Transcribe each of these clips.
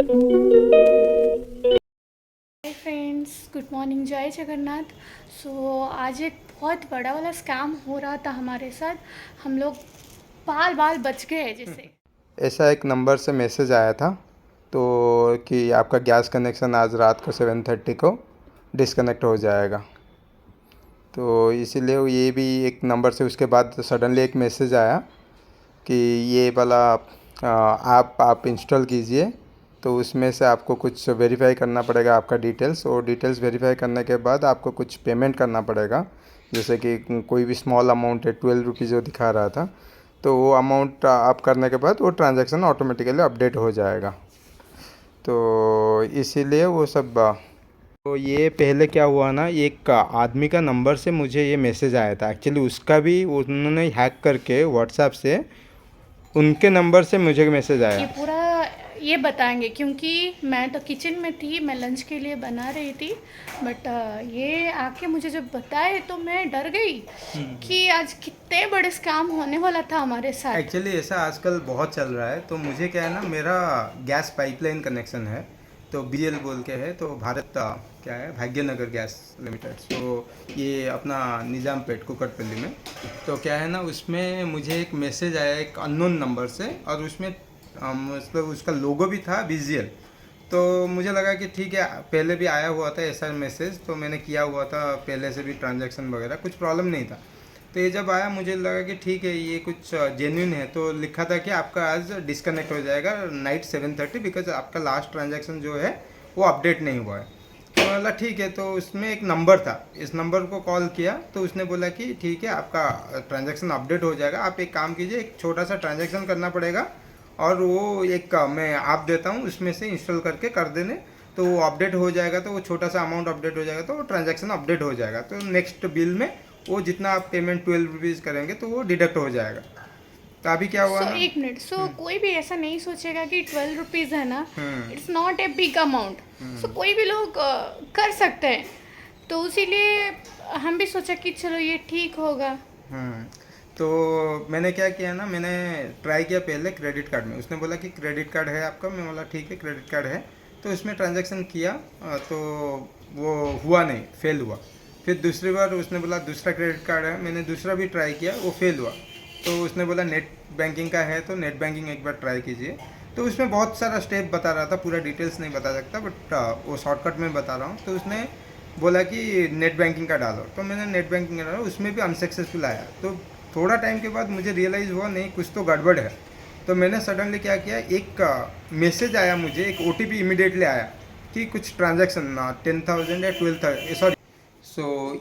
Hi friends, good morning, जय जगन्नाथ। आज एक बहुत बड़ा वाला स्कैम हो रहा था हमारे साथ। हम लोग बाल बाल बच गए जैसे। ऐसा एक नंबर से मैसेज आया था तो कि आपका गैस कनेक्शन आज रात को 7:30 को डिस्कनेक्ट हो जाएगा। तो इसीलिए ये भी एक नंबर से उसके बाद सडनली एक मैसेज आया कि ये वाला आप इंस्टॉल कीजिए। तो उसमें से आपको कुछ वेरीफाई करना पड़ेगा आपका डिटेल्स, और डिटेल्स वेरीफाई करने के बाद आपको कुछ पेमेंट करना पड़ेगा। जैसे कि कोई भी स्मॉल अमाउंट है, 12 रुपीज़ जो दिखा रहा था, तो वो अमाउंट आप करने के बाद वो ट्रांजैक्शन ऑटोमेटिकली अपडेट हो जाएगा। तो इसीलिए वो सब तो ये पहले क्या हुआ ना, एक आदमी का नंबर से मुझे ये मैसेज आया था। एक्चुअली उसका भी उन्होंने हैक करके व्हाट्सएप से उनके नंबर से मुझे मैसेज ये आया। पूरा ये बताएंगे क्योंकि मैं तो किचन में थी, मैं लंच के लिए बना रही थी। बट ये आके मुझे जब बताए तो मैं डर गई कि आज कितने बड़े स्कैम होने वाला था हमारे साथ। एक्चुअली ऐसा आजकल बहुत चल रहा है। तो मुझे क्या है ना, मेरा गैस पाइपलाइन कनेक्शन है, तो बीएल बोल के है, तो भारत क्या है, भाग्यनगर गैस लिमिटेड। तो ये अपना निज़ाम पेट कुकटपल्ली में। तो क्या है ना, उसमें मुझे एक मैसेज आया एक अननोन नंबर से, और उसमें मतलब उसका लोगो भी था बीजीएल। तो मुझे लगा कि ठीक है, पहले भी आया हुआ था ऐसा मैसेज, तो मैंने किया हुआ था पहले से भी ट्रांजैक्शन वगैरह, कुछ प्रॉब्लम नहीं था। तो ये जब आया मुझे लगा कि ठीक है, ये कुछ जेन्युइन है। तो लिखा था कि आपका आज डिस्कनेक्ट हो जाएगा नाइट 7:30, बिकॉज आपका लास्ट ट्रांजैक्शन जो है वो अपडेट नहीं हुआ है। तो बोला ठीक है। तो उसमें एक नंबर था, इस नंबर को कॉल किया तो उसने बोला कि ठीक है, आपका ट्रांजैक्शन अपडेट हो जाएगा। आप एक काम कीजिए, एक छोटा सा ट्रांजैक्शन करना पड़ेगा, और वो एक मैं आप देता हूँ, उसमें से इंस्टॉल करके कर देने, तो वो अपडेट हो जाएगा। तो वो छोटा सा अमाउंट अपडेट हो जाएगा, तो वो ट्रांजैक्शन अपडेट हो जाएगा। तो नेक्स्ट बिल में वो जितना आप पेमेंट 12 रुपीज़ करेंगे तो वो डिडक्ट हो जाएगा। तो अभी क्या हुआ ना। एक मिनट, कोई भी ऐसा नहीं सोचेगा कि 12 रुपीज़ है ना, hmm. It's not a big amount. कोई भी लोग कर सकते हैं। तो इसीलिए हम भी सोचा कि चलो ये ठीक होगा। हम्म। तो मैंने क्या किया ना, मैंने ट्राई किया पहले क्रेडिट कार्ड में। उसने बोला कि क्रेडिट कार्ड है आपका, मैं बोला ठीक है क्रेडिट कार्ड है। तो उसमें ट्रांजैक्शन किया, तो वो हुआ नहीं, फेल हुआ। फिर दूसरी बार उसने बोला दूसरा क्रेडिट कार्ड है, मैंने दूसरा भी ट्राई किया, वो फेल हुआ। तो उसने बोला नेट बैंकिंग का है, तो नेट बैंकिंग एक बार ट्राई कीजिए। तो उसमें बहुत सारा स्टेप बता रहा था, पूरा डिटेल्स नहीं बता सकता, बट वो शॉर्टकट में बता रहा हूँ। तो उसने बोला कि नेट बैंकिंग का डालो, तो मैंने नेट बैंकिंग का डाला, उसमें भी अनसक्सेसफुल आया। तो थोड़ा टाइम के बाद मुझे रियलाइज़ हुआ नहीं, कुछ तो गड़बड़ है। तो मैंने सडनली क्या किया, एक मैसेज आया मुझे, एक ओटीपी इमीडिएटली आया कि कुछ ट्रांजैक्शन 10,000 या 12,000, सॉरी,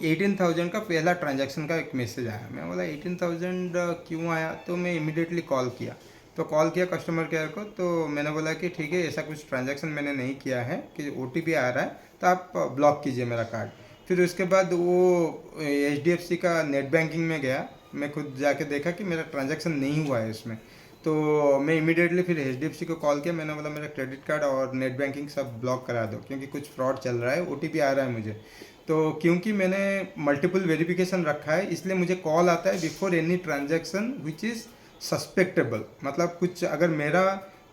18,000 का पहला ट्रांजैक्शन का एक मैसेज आया। मैं बोला 18,000 क्यों आया, तो मैं इमीडिएटली कॉल किया। तो कॉल किया कस्टमर केयर को, तो मैंने बोला कि ठीक है, ऐसा कुछ ट्रांजैक्शन मैंने नहीं किया है, कि ओटीपी आ रहा है, तो आप ब्लॉक कीजिए मेरा कार्ड। फिर उसके बाद वो एच का नेट बैंकिंग में गया, मैं खुद जाके देखा कि मेरा ट्रांजैक्शन नहीं हुआ है इसमें। तो मैं इमीडिएटली फिर एच को कॉल किया, मैंने बोला मेरा क्रेडिट कार्ड और नेट बैंकिंग सब ब्लॉक करा दो, क्योंकि कुछ फ्रॉड चल रहा है, ओटीपी आ रहा है मुझे। तो क्योंकि मैंने मल्टीपल वेरिफिकेशन रखा है, इसलिए मुझे कॉल आता है before any transaction which is suspectable. मतलब कुछ अगर मेरा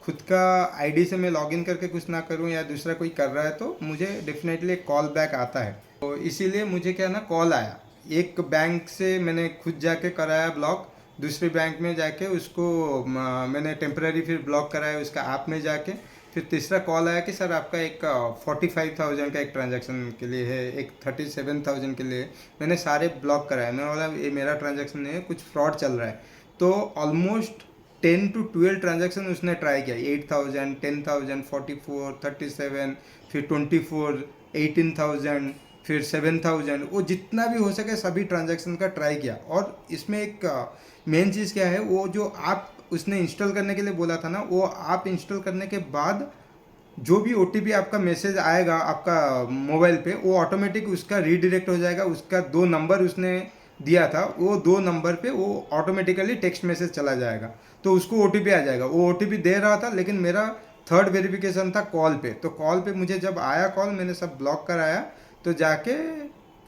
खुद का आईडी से मैं लॉगिन करके कुछ ना करूं, या दूसरा कोई कर रहा है, तो मुझे डेफिनेटली कॉल बैक आता है। तो इसीलिए मुझे क्या ना, कॉल आया। एक बैंक से मैंने खुद जाके कराया ब्लॉक, दूसरे बैंक में जाके उसको मैंने टेम्पररी फिर ब्लॉक कराया उसका ऐप में जाके। फिर तीसरा कॉल आया कि सर आपका एक 45,000 का एक ट्रांजैक्शन के लिए है, एक 37,000 के लिए। मैंने सारे ब्लॉक कराए। मैं बोला ये मेरा ट्रांजैक्शन नहीं है, कुछ फ्रॉड चल रहा है। तो ऑलमोस्ट 10 to 12 ट्रांजैक्शन उसने ट्राई किया, 8,000, 10,000, 44, 37, फिर 24, 18,000, फिर 7,000, वो जितना भी हो सके सभी ट्रांजैक्शन का ट्राई किया। और इसमें एक मेन चीज़ क्या है, वो जो आप उसने इंस्टॉल करने के लिए बोला था ना, वो आप इंस्टॉल करने के बाद जो भी ओटीपी आपका मैसेज आएगा आपका मोबाइल पे, वो ऑटोमेटिक उसका रीडायरेक्ट हो जाएगा। उसका 2 नंबर उसने दिया था, वो 2 नंबर पे वो ऑटोमेटिकली टेक्स्ट मैसेज चला जाएगा, तो उसको ओटीपी आ जाएगा। वो ओटीपी दे रहा था, लेकिन मेरा थर्ड वेरिफिकेशन था कॉल पे। तो कॉल पे मुझे जब आया कॉल, मैंने सब ब्लॉक कराया। तो जाके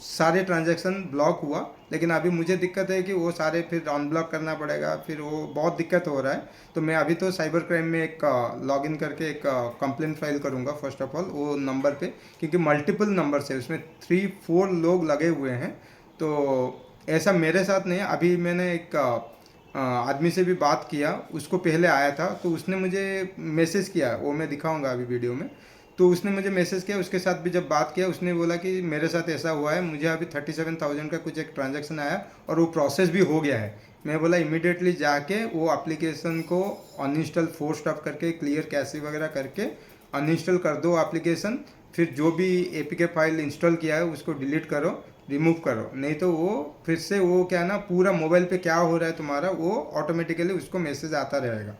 सारे ट्रांजैक्शन ब्लॉक हुआ, लेकिन अभी मुझे दिक्कत है कि वो सारे फिर अनब्लॉक करना पड़ेगा, फिर वो बहुत दिक्कत हो रहा है। तो मैं अभी तो साइबर क्राइम में एक लॉगिन करके एक कंप्लेंट फाइल करूँगा फर्स्ट ऑफ ऑल वो नंबर पे, क्योंकि मल्टीपल नंबर्स है उसमें, 3-4 लोग लगे हुए हैं। तो ऐसा मेरे साथ नहीं है। अभी मैंने एक आदमी से भी बात किया, उसको पहले आया था तो उसने मुझे मैसेज किया, वो मैं दिखाऊंगा अभी वीडियो में। तो उसने मुझे मैसेज किया, उसके साथ भी जब बात किया उसने बोला कि मेरे साथ ऐसा हुआ है, मुझे अभी 37,000 का कुछ एक ट्रांजैक्शन आया और वो प्रोसेस भी हो गया है। मैं बोला इमीडिएटली जाके वो एप्लीकेशन को अनइंस्टॉल फोर्स स्टॉप करके क्लियर कैशे वगैरह करके अनइंस्टॉल कर दो एप्लीकेशन, फिर जो भी एपीके फाइल इंस्टॉल किया है उसको डिलीट करो, रिमूव करो, नहीं तो वो फिर से वो क्या है ना, पूरा मोबाइल पे क्या हो रहा है तुम्हारा वो ऑटोमेटिकली उसको मैसेज आता रहेगा।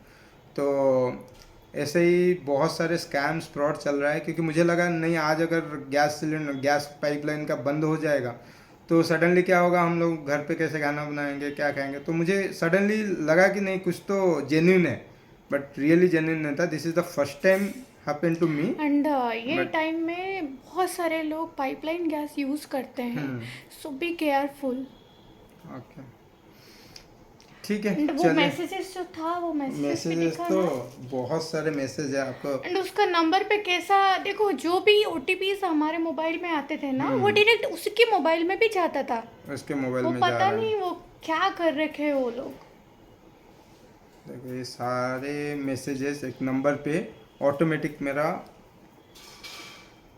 तो ऐसे ही बहुत सारे स्कैम्स फ्रॉड चल रहा है, क्योंकि मुझे लगा नहीं आज अगर गैस पाइपलाइन का बंद हो जाएगा तो सडनली क्या होगा, हम लोग घर पे कैसे खाना बनाएंगे, क्या खाएंगे। तो मुझे सडनली लगा कि नहीं कुछ तो जेन्यून है, बट रियली जेन्यून नहीं था। This is the first time happen to me. And ये But- टाइम में बहुत सारे लोग पाइपलाइन गैस यूज़ करते हैं, सो बी केयरफुल। ओके, ठीक है, एंड वो चलिए। मैसेजेस जो था वो मैसेजेस पे मैसेजेस दिखा तो ना। बहुत सारे मैसेज है आपको। एंड उसका नंबर पे कैसा देखो, जो भी ओटीपीज हमारे मोबाइल में आते थे ना वो डायरेक्ट उसके मोबाइल में भी जाता था। उसके मोबाइल वो में जा पता रहा है। नहीं वो क्या कर रखे वो लोग। देखो ये सारे मैसेजेस एक नंबर पे ऑटोमेटिक, मेरा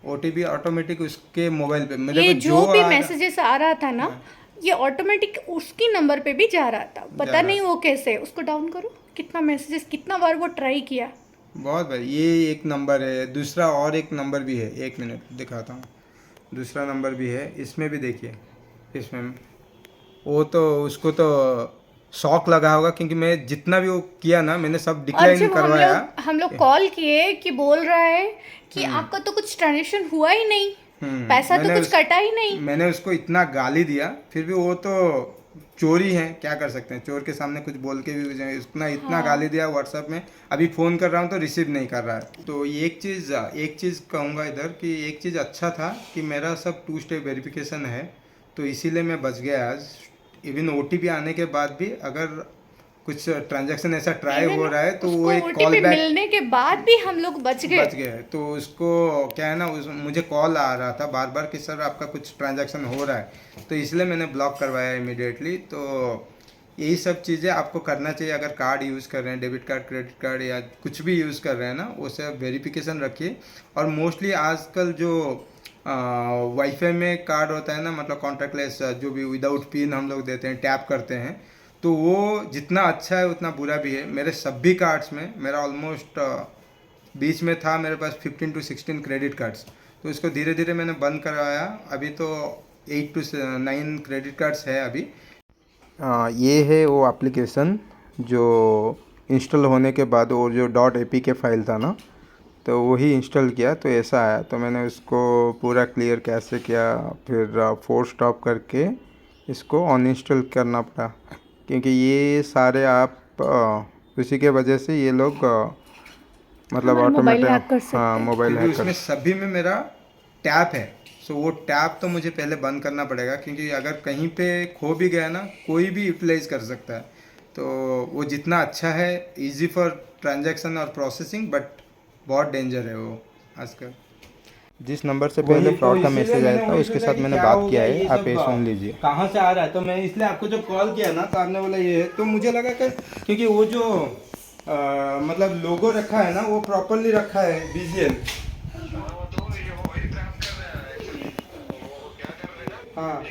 ओटीपी ऑटोमेटिक उसके मोबाइल पे मेरे ये को जो भी आ रहा- मैसेजेस आ रहा था ना, ये ऑटोमेटिक उसकी नंबर पे भी जा रहा था। पता रहा नहीं वो कैसे। उसको डाउन करो, कितना मैसेजेस, कितना बार वो ट्राई किया। बहुत भाई, ये एक नंबर है, दूसरा और एक नंबर भी है, एक मिनट दिखाता हूँ। दूसरा नंबर भी है, इसमें भी देखिए, इसमें वो तो उसको तो शॉक लगा होगा, क्योंकि मैं जितना भी वो किया ना मैंने सब और डिक्लाइन जब करवाया। हम लोग कॉल किए कि बोल रहा है कि आपका तो कुछ ट्रांजेक्शन हुआ ही नहीं, पैसा तो कुछ कटा ही नहीं। मैंने उसको इतना गाली दिया, फिर भी वो तो चोरी है, क्या कर सकते हैं, चोर के सामने कुछ बोल के भी इतना गाली दिया व्हाट्सएप में। अभी फ़ोन कर रहा हूँ तो रिसीव नहीं कर रहा है। तो एक चीज़ कहूँगा इधर कि एक चीज़ अच्छा था कि मेरा सब 2 स्टेप वेरिफिकेशन है, तो इसीलिए मैं बच गया आज। इवन ओटीपी आने के बाद भी अगर कुछ ट्रांजैक्शन ऐसा ट्राई हो रहा है तो वो एक कॉल ओटीपी बैक मिलने के बाद भी हम लोग बच गए। तो उसको क्या है ना, मुझे कॉल आ रहा था बार बार कि सर आपका कुछ ट्रांजैक्शन हो रहा है, तो इसलिए मैंने ब्लॉक करवाया इमीडिएटली। तो यही सब चीज़ें आपको करना चाहिए अगर कार्ड यूज़ कर रहे हैं, डेबिट कार्ड, क्रेडिट कार्ड या कुछ भी यूज़ कर रहे हैं ना, वो सब वेरिफिकेशन रखिए। और मोस्टली आजकल जो वाईफाई में कार्ड होता है ना, मतलब कॉन्टैक्टलेस, जो भी विदाउट पिन हम लोग देते हैं, टैप करते हैं, तो वो जितना अच्छा है उतना बुरा भी है। मेरे सभी कार्ड्स में मेरा ऑलमोस्ट बीच में था मेरे पास 15 to 16 क्रेडिट कार्ड्स, तो इसको धीरे धीरे मैंने बंद करवाया। अभी तो 8 to 9 क्रेडिट कार्ड्स है अभी। ये है वो एप्लीकेशन जो इंस्टॉल होने के बाद वो जो .apk फाइल था ना, तो वही इंस्टॉल किया तो ऐसा आया। तो मैंने उसको पूरा क्लियर कैसे किया, फिर फोर्स स्टॉप करके इसको अनइंस्टॉल करना पड़ा, क्योंकि ये सारे आप उसी के वजह से ये लोग मतलब ऑटोमेटिक मोबाइल हैक उसमें सभी में मेरा टैप है। सो वो टैप तो मुझे पहले बंद करना पड़ेगा, क्योंकि अगर कहीं पे खो भी गया ना, कोई भी यूटिलाइज कर सकता है। तो वो जितना अच्छा है, इजी फॉर ट्रांजैक्शन और प्रोसेसिंग, बट बहुत डेंजर है वो आजकल। जिस नंबर से पहले फ्रॉड का मैसेज आया था उसके साथ मैंने बात किया है, आप ये सुन लीजिए। कहाँ से आ रहा है, तो मैं इसलिए आपको जब कॉल किया ना तो आपने बोला ये है, तो मुझे लगा कि क्योंकि वो जो मतलब लोगो रखा है ना वो प्रॉपरली रखा है BGL। हाँ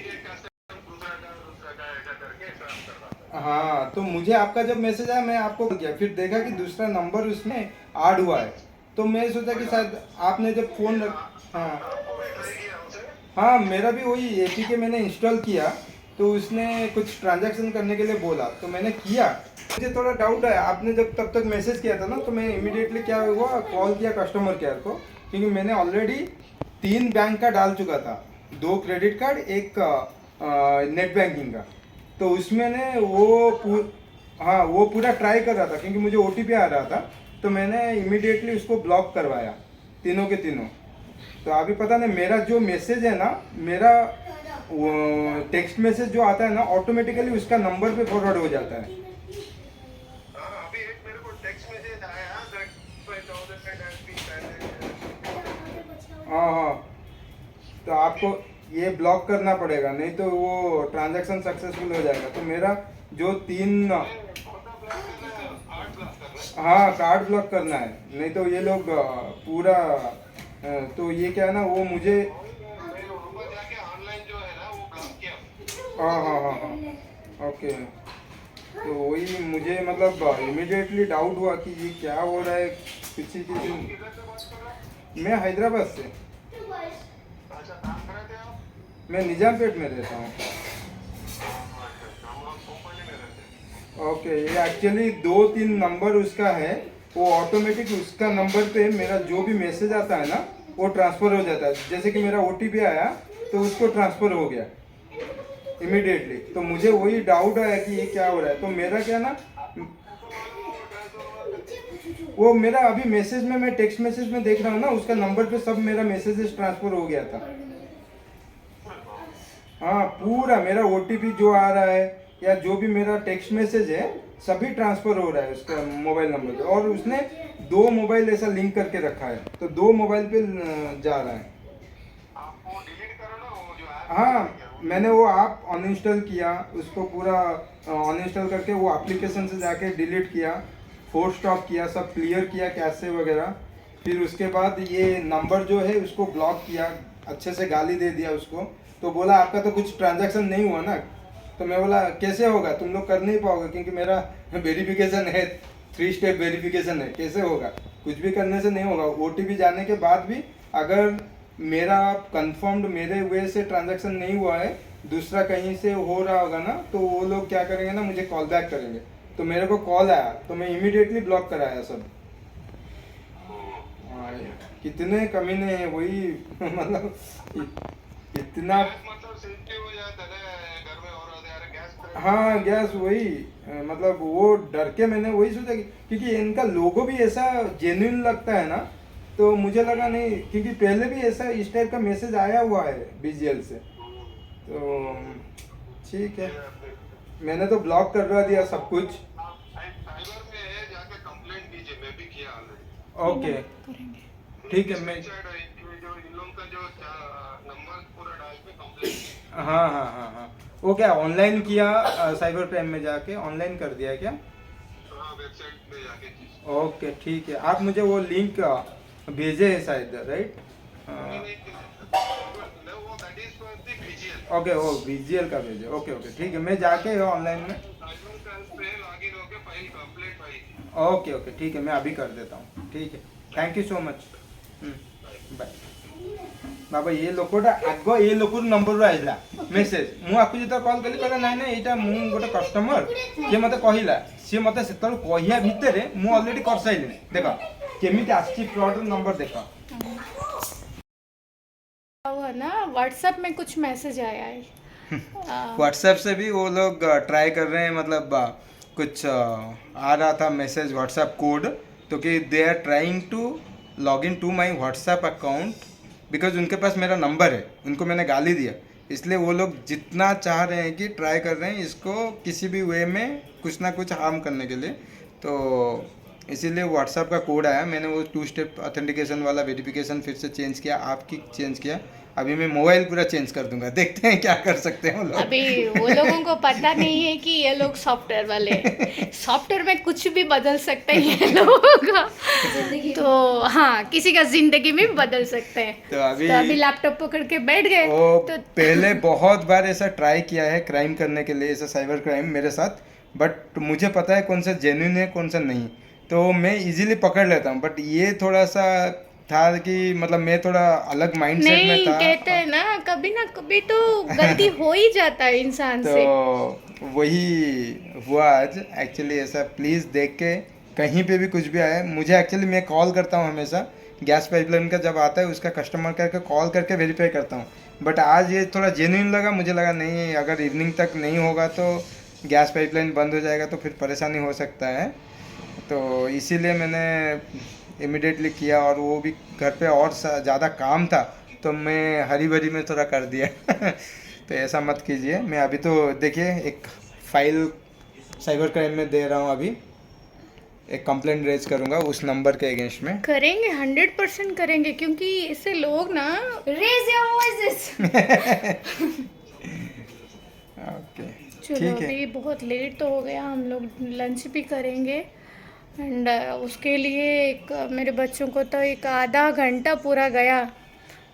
हाँ, तो मुझे आपका जब मैसेज आया मैं आपको किया, फिर देखा कि दूसरा नंबर उसमें ऐड हुआ है, तो मैं सोचा कि शायद आपने जब फ़ोन हाँ मेरा भी वही APK मैंने इंस्टॉल किया, तो उसने कुछ ट्रांजैक्शन करने के लिए बोला तो मैंने किया। मुझे थोड़ा डाउट है, आपने जब तब तक मैसेज किया था ना, तो मैं इमीडिएटली क्या हुआ, कॉल किया कस्टमर केयर को, क्योंकि मैंने ऑलरेडी 3 बैंक का डाल चुका था, 2 क्रेडिट कार्ड, एक नेट बैंकिंग का। तो उसमें ने वो पूरा ट्राई कर रहा था, क्योंकि मुझे OTP आ रहा था, तो मैंने इमीडिएटली उसको ब्लॉक करवाया तीनों के तीनों। तो अभी पता नहीं मेरा जो मैसेज है ना, मेरा वो टेक्स्ट मैसेज जो आता है ना ऑटोमेटिकली उसका नंबर पे फॉरवर्ड हो जाता है। हाँ, अभी एक मेरे को टेक्स्ट मैसेज आया that 5,000 has been transacted। हाँ हाँ, तो आपको ये ब्लॉक करना पड़ेगा, नहीं तो वो ट्रांजैक्शन सक्सेसफुल हो जाएगा। तो मेरा जो 3 कौन-सा ब्लॉक करना है? 8 ब्लॉक करना है। हाँ कार्ड ब्लॉक करना है, नहीं तो ये लोग पूरा तो ये क्या है ना वो मुझे मैं ऊपर जाके ऑनलाइन जो है ना वो ब्लॉक किया। हाँ हाँ हाँ हाँ ओके। तो वही मुझे मतलब इमिडिएटली डाउट हुआ कि ये क्या हो रहा है किसी की किधर से बात कर रहे हो? मैं हैदराबाद से, अच्छा, कहाँ पे रहते हो? मैं निजामपेट में रहता हूँ। अच्छा, हम लोग कंपनी में रहते हैं। ओके, ये एक्चुअली 2-3 नंबर उसका है, वो ऑटोमेटिक उसका नंबर पे मेरा जो भी मैसेज आता है ना वो ट्रांसफ़र हो जाता है। जैसे कि मेरा OTP आया तो उसको ट्रांसफ़र हो गया इमिडिएटली। तो मुझे वही डाउट आया कि ये क्या हो रहा है। तो मेरा क्या ना वो मेरा अभी मैसेज में मैं टेक्स्ट मैसेज में देख रहा हूँ ना उसका नंबर पे सब मेरा मैसेजेस ट्रांसफ़र हो गया था। हाँ पूरा मेरा OTP जो आ रहा है या जो भी मेरा टेक्स्ट मैसेज है सभी ट्रांसफ़र हो रहा है उसका मोबाइल नंबर पे। और उसने 2 मोबाइल ऐसा लिंक करके रखा है, तो 2 मोबाइल पे जा रहा है। आपको डिलीट करो ना वो जो ऐप। हाँ मैंने वो ऐप अनइंस्टॉल किया, उसको पूरा अनइंस्टॉल करके वो एप्लीकेशन से जाके डिलीट किया, फोर्स स्टॉप किया, सब क्लियर किया कैसे वगैरह। फिर उसके बाद ये नंबर जो है उसको ब्लॉक किया, अच्छे से गाली दे दिया उसको। तो बोला आपका तो कुछ ट्रांजैक्शन नहीं हुआ ना। तो मैं बोला कैसे होगा, तुम लोग कर नहीं पाओगे क्योंकि मेरा वेरिफिकेशन है, 3 स्टेप वेरिफिकेशन है, कैसे होगा, कुछ भी करने से नहीं होगा। OTP जाने के बाद भी अगर मेरा कंफर्म्ड मेरे वे से ट्रांजैक्शन नहीं हुआ है, दूसरा कहीं से हो रहा होगा ना, तो वो लोग क्या करेंगे ना मुझे कॉल बैक करेंगे। तो मेरे को कॉल आया तो मैं इमीडिएटली ब्लॉक कराया सब। हाँ, कितने कमीने हैं वही मतलब इतना। गैस मतलब सेंसिटिव हो जाता है ना, घर में और होता है गैस। हाँ गैस वही मतलब वो डर के मैंने वही सोचा कि क्योंकि इनका लोगो भी ऐसा जेन्युइन लगता है ना, तो मुझे लगा नहीं, क्योंकि पहले भी ऐसा इस टाइप का मैसेज आया हुआ है BGL से। तो ठीक है, मैंने तो ब्लॉक करवा दिया सब कुछ। आप साइबर में जाके कंप्लेंट कीजिए, मैं भी किया ऑलरेडी। ओके करेंगे। ठीक है, मैं जो इन लोगों का जो नंबर पूरा डाल के कंप्लेंट की। हाँ हाँ हाँ हाँ वो क्या ऑनलाइन किया, साइबर क्राइम में जाके ऑनलाइन कर दिया क्या? हाँ, वेबसाइट में जाके कीजिए। ओके ठीक है, आप मुझे वो लिंक भेजे है शायद, राइट? नहीं, नहीं, वो that is for the VGL। Okay वो BGL का भेजे, ओके ओके ठीक है, मैं जाके ऑनलाइन में। साइबर क्राइम पे लॉगिन होके file complaint file. Okay okay ठीक है, मैं अभी कर देता हूँ। ठीक है, thank you so much. Bye बाबा। ये लोकटा आग ये लोकर नंबर आइला मेसेज मु आपको जेत कॉल कली कहला नाइ नाइ एटा मु गोटे कस्टमर जे मते कहिला से मते सेतल कहिया भितरे मु ऑलरेडी कर साइलिनी। देखो केमिति आछि फ्रॉड नंबर देखो। हुआ ना व्हाट्सएप में कुछ मैसेज आया है। व्हाट्सएप से भी वो लोग ट्राई कर रहे हैं, मतलब कुछ आ रहा था मैसेज व्हाट्सएप कोड, तो कि they are trying to log in to my WhatsApp account because उनके पास मेरा नंबर है, उनको मैंने गाली दिया, इसलिए वो लोग जितना चाह रहे हैं कि ट्राई कर रहे हैं इसको किसी भी वे में कुछ ना कुछ हार्म करने के लिए। तो इसीलिए व्हाट्सएप का कोड आया, मैंने वो 2 स्टेप ऑथेंटिकेशन वाला वेरिफिकेशन फिर से चेंज किया, आपकी चेंज किया। अभी मैं मोबाइल पूरा चेंज कर दूंगा, देखते हैं क्या कर सकते हैं वो लोग। अभी वो लोगों को पता नहीं है कि ये लोग सॉफ्टवेयर वाले सॉफ्टवेयर में कुछ भी बदल सकते हैं ये लोगों का। तो हाँ, किसी का जिंदगी में भी बदल सकते हैं। तो अभी लैपटॉप पकड़ के बैठ गए वो तो पहले बहुत बार ऐसा ट्राई किया है क्राइम करने के लिए, ऐसा साइबर क्राइम मेरे साथ, बट मुझे पता है कौन सा जेन्युइन है कौन सा नहीं, तो मैं इजीली पकड़ लेता हूँ। बट ये थोड़ा सा था कि मतलब मैं थोड़ा अलग माइंडसेट में नहीं, था। कहते हैं ना कभी तो गलती हो ही जाता है इंसान से। तो वही हुआ आज एक्चुअली ऐसा। प्लीज़ देख के कहीं पे भी कुछ भी आए मुझे, एक्चुअली मैं कॉल करता हूँ हमेशा, गैस पाइपलाइन का जब आता है उसका कस्टमर केयर का कॉल करके वेरीफाई करता हूँ। बट आज ये थोड़ा जेन्युइन लगा, मुझे लगा नहीं अगर इवनिंग तक नहीं होगा तो गैस पाइपलाइन बंद हो जाएगा तो फिर परेशानी हो सकता है। तो इसीलिए मैंने इमिडिएटली किया, और वो भी घर पे और ज़्यादा काम था तो मैं हरी भरी में थोड़ा कर दिया। तो ऐसा मत कीजिए। मैं अभी तो देखिए एक फाइल साइबर क्राइम में दे रहा हूँ, अभी एक कंप्लेंट रेज करूँगा उस नंबर के अगेंस्ट में। करेंगे, 100% करेंगे, क्योंकि इससे लोग ना रेज योर वॉइसेस। ओके चलो ठीक है। अभी बहुत लेट तो हो गया, हम लोग लंच भी करेंगे एंड उसके लिए मेरे बच्चों को तो एक आधा घंटा पूरा गया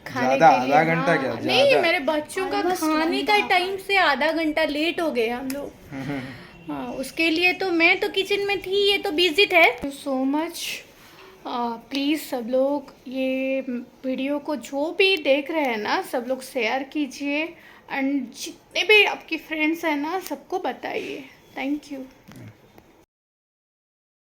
खाने ज़्यादा के लिए। आधा घंटा हाँ, क्या नहीं, ज़्यादा? मेरे बच्चों का खाने का टाइम से आधा घंटा लेट हो गए हम लोग। हाँ, उसके लिए तो मैं तो किचन में थी, ये तो बिजी थे। So much. प्लीज़ सब लोग ये वीडियो को जो भी देख रहे हैं ना, सब लोग शेयर कीजिए एंड जितने भी आपकी फ्रेंड्स हैं ना, सबको बताइए। Thank you.